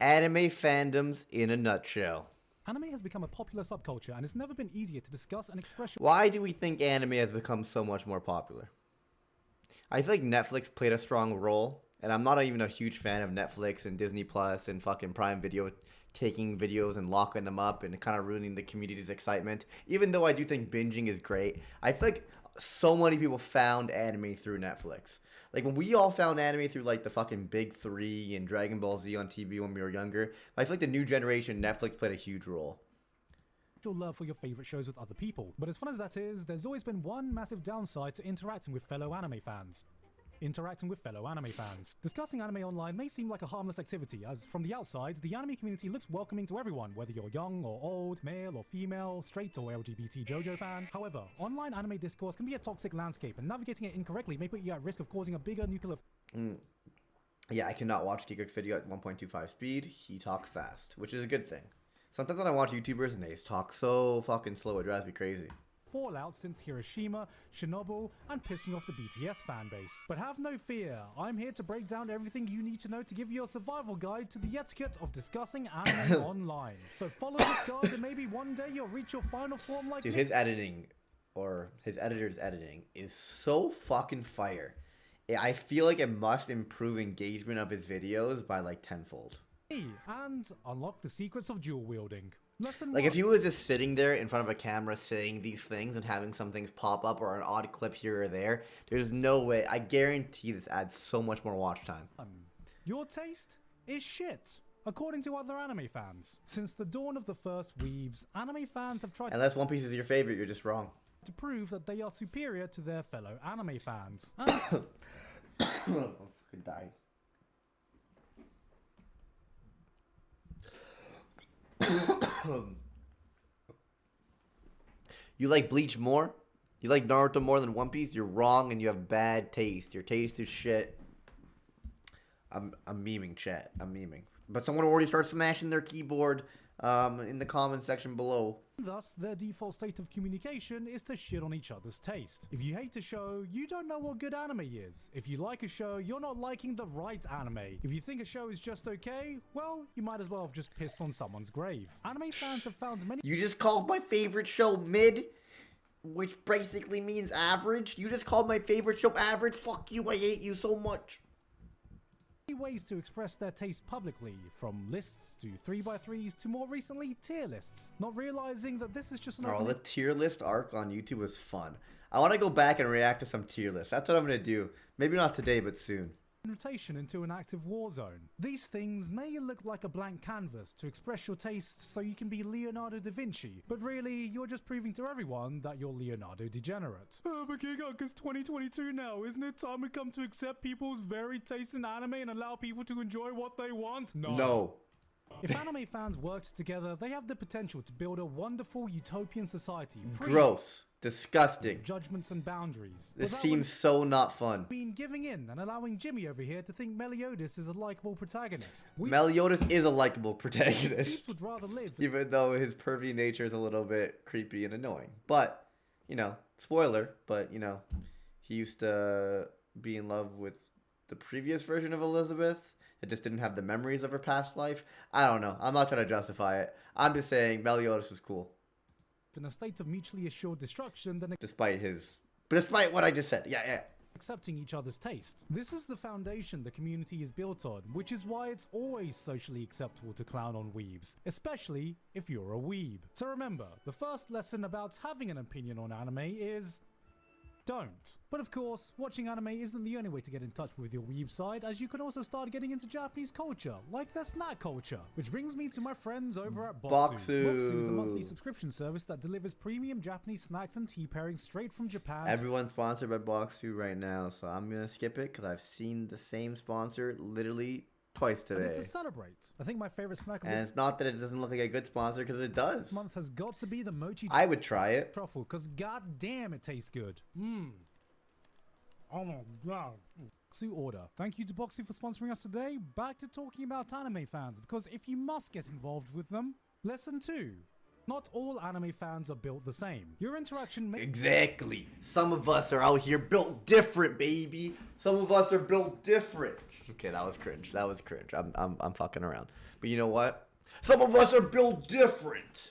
Anime fandoms in a nutshell. Anime has become a popular subculture and it's never been easier to discuss and express your... Why do we think anime has become so much more popular? I feel like Netflix played a strong role, and I'm not even a huge fan of Netflix and Disney Plus and fucking Prime Video taking videos and locking them up and kind of ruining the community's excitement. Even though I do think binging is great, I feel like so many people found anime through Netflix. Like when we all found anime through like the fucking Big Three and Dragon Ball Z on TV when we were younger, I feel like the new generation, Netflix played a huge role. Your love for your favorite shows with other people. But as fun as that is, there's always been one massive downside to interacting with fellow anime fans. Discussing anime online may seem like a harmless activity, as from the outside, the anime community looks welcoming to everyone, whether you're young or old, male or female, straight or LGBT JoJo fan. However, online anime discourse can be a toxic landscape, and navigating it incorrectly may put you at risk of causing a bigger nuclear... Yeah, I cannot watch gigguk's video at 1.25 speed. He talks fast, which is a good thing. Sometimes when I watch YouTubers and they talk so fucking slow, it drives me crazy. Fallout since Hiroshima, Chernobyl, and pissing off the BTS fanbase. But have no fear, I'm here to break down everything you need to know to give you a survival guide to the etiquette of discussing anime online. So follow this guide and maybe one day you'll reach your final form like Dude, me. his editing, or his editor's editing, is so fucking fire. I feel like it must improve engagement of his videos by like tenfold. And unlock the secrets of dual wielding. Lesson Like 1. if he was just sitting there in front of a camera saying these things and having some things pop up or an odd clip here or there, there's no way. I guarantee this adds so much more watch time. Your taste is shit, according to other anime fans. Since the dawn of the first weebs, anime fans have tried Unless One Piece is your favorite, you're just wrong. to prove that they are superior to their fellow anime fans. I'm fucking dying. You like Bleach more? You like Naruto more than One Piece? You're wrong and you have bad taste. Your taste is shit. I'm memeing, chat. I'm memeing. But someone already started smashing their keyboard in the comment section below. Thus, their default state of communication is to shit on each other's taste. If you hate a show, you don't know what good anime is. If you like a show, you're not liking the right anime. If you think a show is just okay, well, you might as well have just pissed on someone's grave. Anime fans have found many... You just called my favorite show mid, which basically means average. You just called my favorite show average. Fuck you, I hate you so much. ways to express their taste publicly, from lists to 3x3s to more recently tier lists, not realizing that this is just an the tier list arc on YouTube was fun. I want to go back and react to some tier lists. That's what I'm going to do. Maybe not today, but soon. Invitation into an active war zone. These things may look like a blank canvas to express your taste so you can be Leonardo da Vinci, but really you're just proving to everyone that you're Leonardo degenerate. But gigguk, it's 2022 now, isn't it time we come to accept people's varied tastes in anime and allow people to enjoy what they want? No. If anime fans worked together, they have the potential to build a wonderful utopian society. Gross. Disgusting. Judgments and boundaries. This seems so not fun. Giving in and allowing Jimmy over here to think Meliodas is a likable protagonist. Meliodas is a likable protagonist. Weebs would rather live. Even though his pervy nature is a little bit creepy and annoying. But, you know, spoiler, but, you know, he used to be in love with the previous version of Elizabeth. It just didn't have the memories of her past life. I don't know. I'm not trying to justify it. I'm just saying Meliodas was cool. In a state of mutually assured destruction, then despite what I just said. Yeah. Accepting each other's taste. This is the foundation the community is built on, which is why it's always socially acceptable to clown on weebs, especially if you're a weeb. So remember, the first lesson about having an opinion on anime is don't. But of course, watching anime isn't the only way to get in touch with your weeb side, as you can also start getting into Japanese culture, like their snack culture. Which brings me to my friends over at Boxu. Boxu is a monthly subscription service that delivers premium Japanese snacks and tea pairings straight from Japan. Everyone's sponsored by Boxu right now, so I'm gonna skip it because I've seen the same sponsor literally twice today. To celebrate, I think my favorite snack of and it's not that it doesn't look like a good sponsor, because it does. This month has got to be the mochi. I would try it. Truffle, because goddamn it tastes good. Oh my god. Boxu order. Thank you to Boxu for sponsoring us today. Back to talking about anime fans, because if you must get involved with them, lesson 2. Not all anime fans are built the same. Your interaction may Exactly. Some of us are out here built different, baby. Some of us are built different. Okay, that was cringe. That was cringe. I'm fucking around. But you know what? Some of us are built different.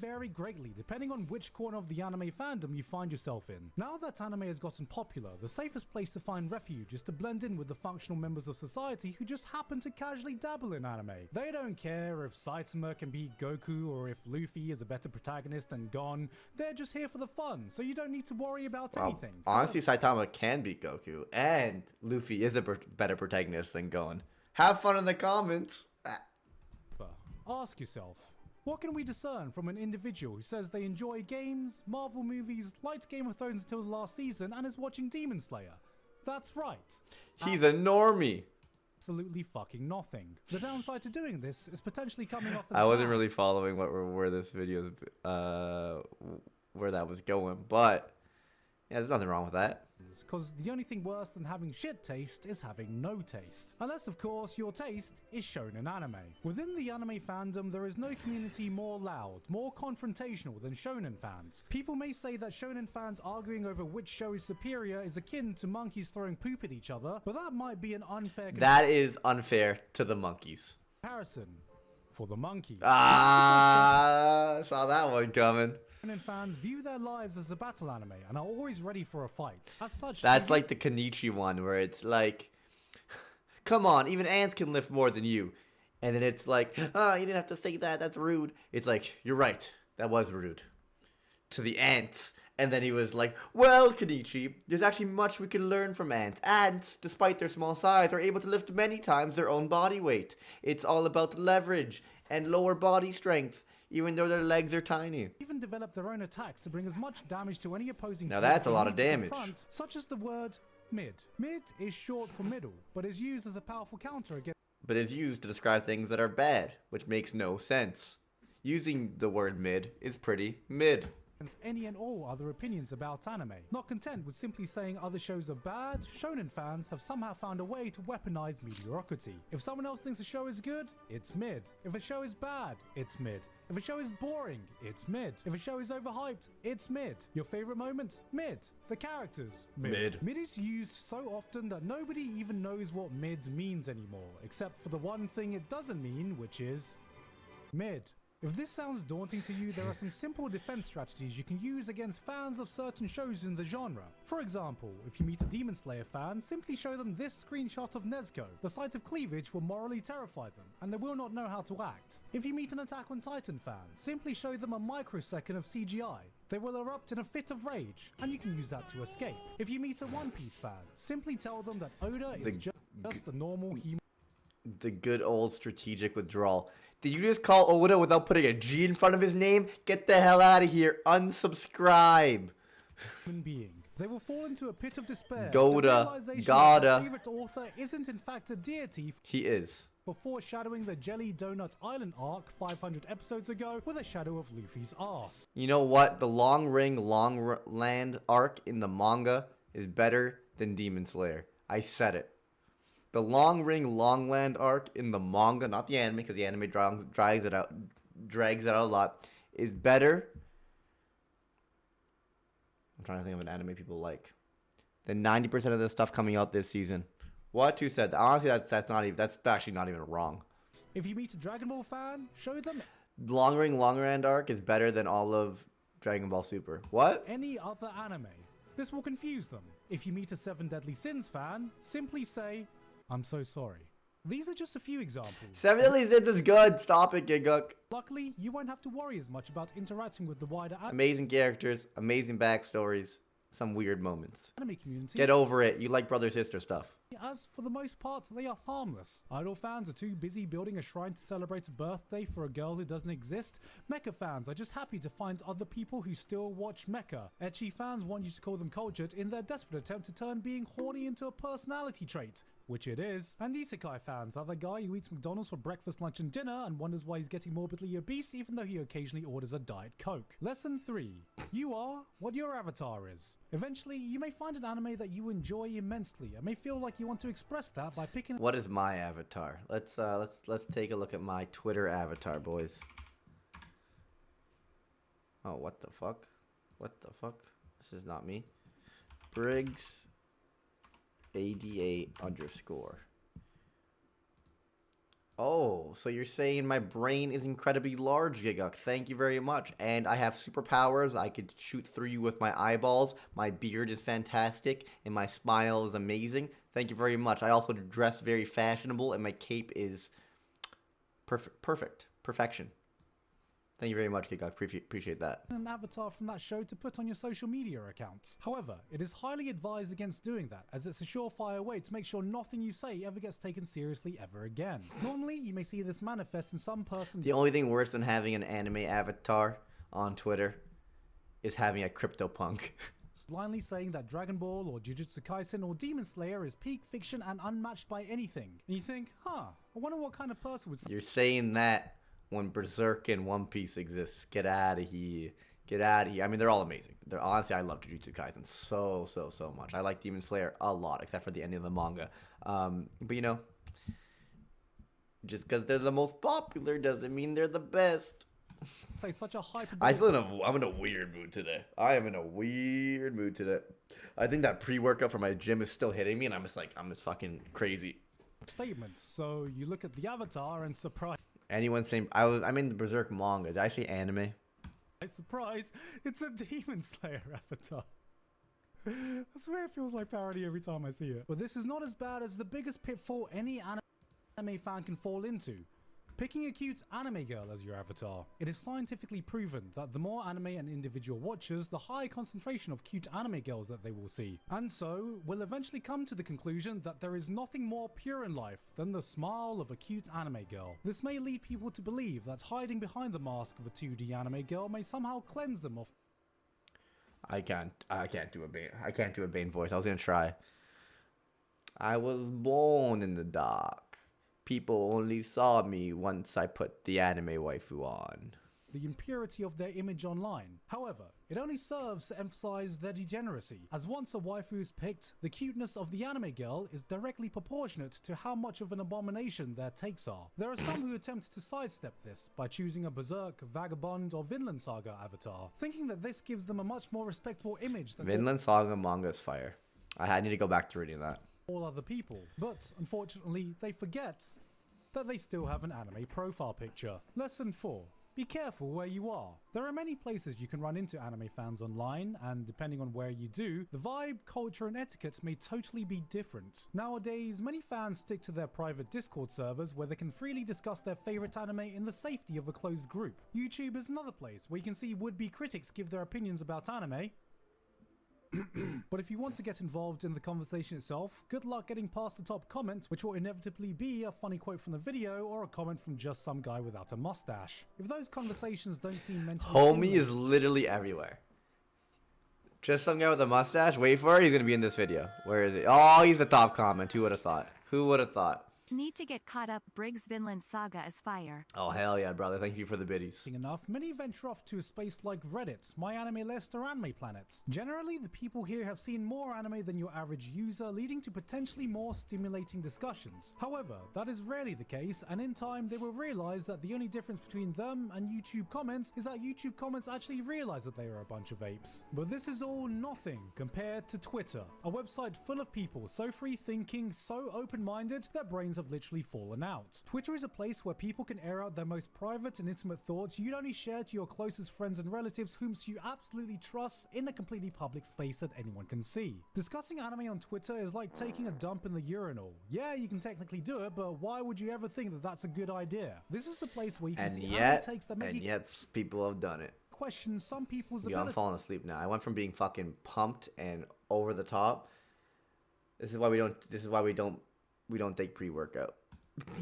vary greatly depending on which corner of the anime fandom you find yourself in. Now that anime has gotten popular, the safest place to find refuge is to blend in with the functional members of society who just happen to casually dabble in anime. They don't care if Saitama can beat Goku or if Luffy is a better protagonist than Gon. They're just here for the fun, so you don't need to worry about anything. Honestly, Saitama can beat Goku, and Luffy is a better protagonist than Gon. Have fun in the comments. Ask yourself, what can we discern from an individual who says they enjoy games, Marvel movies, liked Game of Thrones until the last season, and is watching Demon Slayer? That's right. He's a normie. Absolutely fucking nothing. The downside to doing this is potentially coming off as I wasn't bad. really following where this video, where that was going, but yeah, there's nothing wrong with that. Because the only thing worse than having shit taste is having no taste. Unless, of course, your taste is shonen anime. Within the anime fandom, there is no community more loud, more confrontational than shonen fans. People may say that shonen fans arguing over which show is superior is akin to monkeys throwing poop at each other, but that might be an unfair That is unfair to the monkeys. comparison for the monkeys. Ah, saw that one coming. Shonen fans view their lives as a battle anime and are always ready for a fight. As such, That's like the Kenichi one where it's like, come on, even ants can lift more than you. And then it's like, oh, you didn't have to say that, that's rude. It's like, you're right, that was rude. To the ants. And then he was like, well, Kenichi, there's actually much we can learn from ants. Ants, despite their small size, are able to lift many times their own body weight. It's all about leverage and lower body strength, even though their legs are tiny. even develop their own attacks to bring as much damage to any opposing Now team that's as a they lot need of to damage. confront, such as the word mid. Mid is short for middle, but is used as a powerful counter against But is used to describe things that are bad, which makes no sense. Using the word mid is pretty mid. any and all other opinions about anime. Not content with simply saying other shows are bad, shonen fans have somehow found a way to weaponize mediocrity. If someone else thinks a show is good, it's mid. If a show is bad, it's mid. If a show is boring, it's mid. If a show is overhyped, it's mid. Your favorite moment? Mid. The characters? Mid. Mid is used so often that nobody even knows what mid means anymore, except for the one thing it doesn't mean, which is mid. If this sounds daunting to you, there are some simple defense strategies you can use against fans of certain shows in the genre. For example, if you meet a Demon Slayer fan, simply show them this screenshot of Nezuko. The sight of cleavage will morally terrify them, and they will not know how to act. If you meet an Attack on Titan fan, simply show them a microsecond of CGI. They will erupt in a fit of rage, and you can use that to escape. If you meet a One Piece fan, simply tell them that Oda is just a normal human. The good old strategic withdrawal. Did you just call Oda without putting a G in front of his name? Get the hell out of here. Unsubscribe. Being. They will fall into a pit of despair. Goda. The realization Goda. that their favorite author isn't in fact a deity He is. for foreshadowing the Jelly Donut Island arc 500 episodes ago with a shadow of Luffy's arse. You know what? The Long Ring, Land arc in the manga is better than Demon Slayer. I said it. The Long Ring, Land arc in the manga, not the anime, because the anime drags it out a lot, is better. I'm trying to think of an anime people like. Than 90% of the stuff coming out this season. What? Who said that? Honestly, that's actually not even wrong. If you meet a Dragon Ball fan, show them Long Ring, Land arc is better than all of Dragon Ball Super. What? any other anime. This will confuse them. If you meet a Seven Deadly Sins fan, simply say, I'm so sorry. These are just a few examples. Seven Deadly Sins is good. Stop it, gigguk. Luckily, you won't have to worry as much about interacting with the wider Amazing characters, amazing backstories, some weird moments. anime community. Get over it. You like brother-sister stuff. As for the most part, they are harmless. Idol fans are too busy building a shrine to celebrate a birthday for a girl who doesn't exist. Mecha fans are just happy to find other people who still watch mecha. Ecchi fans want you to call them cultured in their desperate attempt to turn being horny into a personality trait, which it is. And isekai fans are the guy who eats McDonald's for breakfast, lunch and dinner and wonders why he's getting morbidly obese even though he occasionally orders a Diet Coke. Lesson 3. You are what your avatar is. Eventually, you may find an anime that you enjoy immensely and may feel like you want to express that by picking What is my avatar? Let's take a look at my Twitter avatar, boys. Oh, what the fuck? What the fuck? This is not me. Briggs 88 underscore. Oh, so you're saying my brain is incredibly large, gigguk. Thank you very much. And I have superpowers. I could shoot through you with my eyeballs. My beard is fantastic. And my smile is amazing. Thank you very much. I also dress very fashionable. And my cape is perfection. Thank you very much, gigguk. Appreciate that. An avatar from that show to put on your social media accounts. However, it is highly advised against doing that, as it's a surefire way to make sure nothing you say ever gets taken seriously ever again. Normally, you may see this manifest in some person. The only thing worse than having an anime avatar on Twitter is having a CryptoPunk. Blindly saying that Dragon Ball or Jujutsu Kaisen or Demon Slayer is peak fiction and unmatched by anything. And you think, I wonder what kind of person would say. You're saying that when Berserk and One Piece exists. Get out of here. Get out of here. I mean, they're all amazing. Honestly, I love Jujutsu Kaisen so much. I like Demon Slayer a lot, except for the ending of the manga. But you know, just because they're the most popular doesn't mean they're the best. Say such a hyper. I'm in a weird mood today. I am in a weird mood today. I think that pre-workout for my gym is still hitting me, and I'm just fucking crazy. Statement. So you look at the avatar and surprise. Anyone saying I'm in the Berserk manga. Did I say anime? Surprise! It's a Demon Slayer avatar. I swear it feels like parody every time I see it. But this is not as bad as the biggest pitfall any anime fan can fall into. Picking a cute anime girl as your avatar. It is scientifically proven that the more anime an individual watches, the higher concentration of cute anime girls that they will see. And so, will eventually come to the conclusion that there is nothing more pure in life than the smile of a cute anime girl. This may lead people to believe that hiding behind the mask of a 2D anime girl may somehow cleanse them of. I can't do a Bane voice. I was gonna try. I was born in the dark. People only saw me once I put the anime waifu on. The impurity of their image online. However, it only serves to emphasize their degeneracy, as once a waifu is picked, the cuteness of the anime girl is directly proportionate to how much of an abomination their takes are. There are some who attempt to sidestep this by choosing a Berserk, Vagabond, or Vinland Saga avatar, thinking that this gives them a much more respectable image than Vinland Saga manga is fire. I need to go back to reading that. All other people. But, unfortunately, they forget that they still have an anime profile picture. Lesson 4. Be careful where you are. There are many places you can run into anime fans online, and depending on where you do, the vibe, culture, and etiquette may totally be different. Nowadays, many fans stick to their private Discord servers where they can freely discuss their favorite anime in the safety of a closed group. YouTube is another place where you can see would-be critics give their opinions about anime. But if you want to get involved in the conversation itself, good luck getting past the top comment, which will inevitably be a funny quote from the video or a comment from just some guy without a mustache. If those conversations don't seem mentally... Homie is literally everywhere. Just some guy with a mustache? Wait for it, he's gonna be in this video. Where is it? Oh, he's the top comment. Who would have thought? Who would have thought? Need to get caught up. Briggs Vinland Saga is fire. Oh, hell yeah, brother. Thank you for the biddies. Enough, many venture off to a space like Reddit, My Anime List, or Anime Planet. Generally, the people here have seen more anime than your average user, leading to potentially more stimulating discussions. However, that is rarely the case, and in time they will realize that the only difference between them and YouTube comments is that YouTube comments actually realize that they are a bunch of apes. But this is all nothing compared to Twitter, a website full of people so free-thinking, so open-minded, their brains have literally fallen out. Twitter is a place where people can air out their most private and intimate thoughts you'd only share to your closest friends and relatives whom you absolutely trust in a completely public space that anyone can see. Discussing anime on Twitter is like taking a dump in the urinal. Yeah, you can technically do it, but why would you ever think that that's a good idea? This is the place where you can see anime takes that make you people have done it. question some people's Yo, ability. I'm falling asleep now. I went from being fucking pumped and over the top. This is why we don't take pre-workout.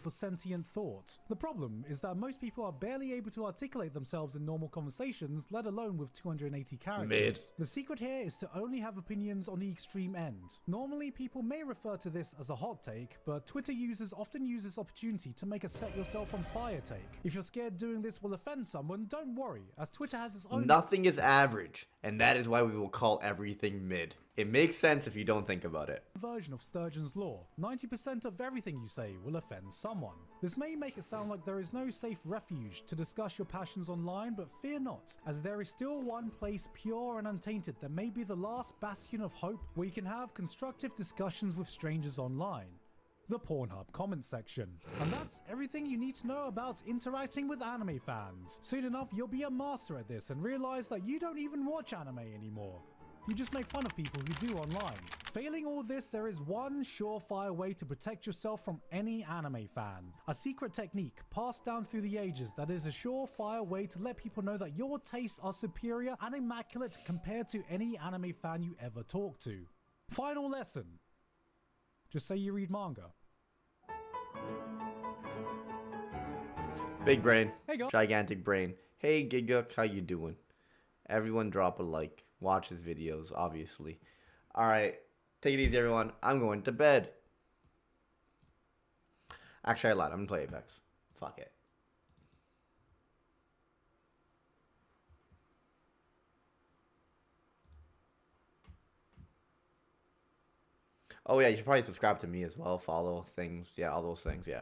For sentient thought. The problem is that most people are barely able to articulate themselves in normal conversations, let alone with 280 characters. Mid. The secret here is to only have opinions on the extreme end. Normally, people may refer to this as a hot take, but Twitter users often use this opportunity to make a set yourself on fire take. If you're scared doing this will offend someone, don't worry, as Twitter has its own... Nothing is average. And that is why we will call everything mid. It makes sense if you don't think about it. Version of Sturgeon's law. 90% of everything you say will offend someone. This may make it sound like there is no safe refuge to discuss your passions online, but fear not, as there is still one place pure and untainted that may be the last bastion of hope where you can have constructive discussions with strangers online. The Pornhub comment section. And that's everything you need to know about interacting with anime fans. Soon enough, you'll be a master at this and realize that you don't even watch anime anymore. You just make fun of people who do online. Failing all this, there is one surefire way to protect yourself from any anime fan. A secret technique passed down through the ages that is a surefire way to let people know that your tastes are superior and immaculate compared to any anime fan you ever talk to. Final lesson. Just say you read manga. Big brain. Hey, guys. Gigantic brain. Hey, gigguk, how you doing? Everyone drop a like. Watch his videos, obviously. Alright, take it easy, everyone. I'm going to bed. Actually, I lied. I'm going to play Apex. Fuck it. Oh, yeah, you should probably subscribe to me as well. Follow things. Yeah, all those things. Yeah.